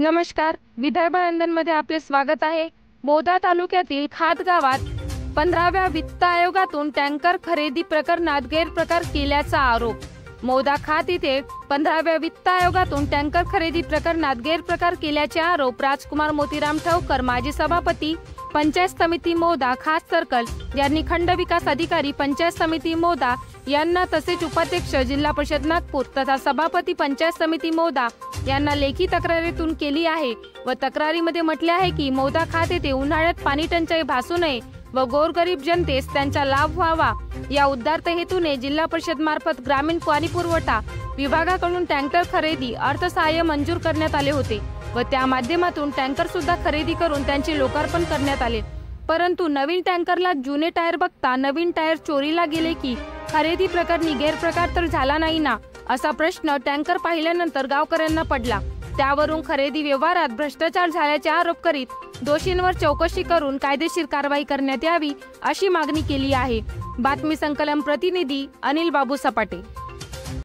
नमस्कार. विदर्भ मध्ये आपले स्वागत आहे. मोदा तालुक्यातील खात गावात 15व्या वित्त आयोगातून टँकर खरेदी प्रकरणात गैरप्रकार केल्याचा आरोप. मोदा खात येथे 15व्या वित्त आयोगातून टँकर खरेदी प्रकरणात गैरप्रकार केल्याचे आरोप राजकुमार मोतीराम ठवकर, माजी सभापती पंचायत समिती मोदा खात सर्कल यांनी खंड विकास अधिकारी पंचायत समिती मोदा यांना तसेच उपाध्यक्ष जिल्हा परिषद नागपूर तथा सभापती पंचायत समिती मोदा यांना लेखी तक्रारीतून केली आहे व तक्रारीमध्ये म्हटले आहे की मोदा खात येथे उन्हाळ्यात पाणी टंचाई भासू नये व गोरगरीब जनतेस त्यांचा लाभ व्हावा या उदात्त हेतूने जिल्हा परिषद मार्फत ग्रामीण पाणी पुरवठा विभागाकडून टँकर खरेदी अर्थसहाय्य मंजूर करण्यात आले होते व त्या माध्यमातून टँकर सुद्धा खरेदी करून त्यांचे लोकार्पण करण्यात आले. परंतु नवीन टँकरला जुने टायर बघता नवीन टायर चोरीला गेले की खरेदी प्रकरणी गैरप्रकार तर झाला नाही ना, असा प्रश्न टँकर पाहिल्यानंतर गावकऱ्यांना पडला. त्यावरून खरेदी व्यवहारात भ्रष्टाचार झाल्याचे आरोप करीत दोषींवर चौकशी करून कायदेशीर कारवाई करण्यात यावी अशी मागणी केली आहे. बातमी संकलन प्रतिनिधी अनिल बाबू सपाटे.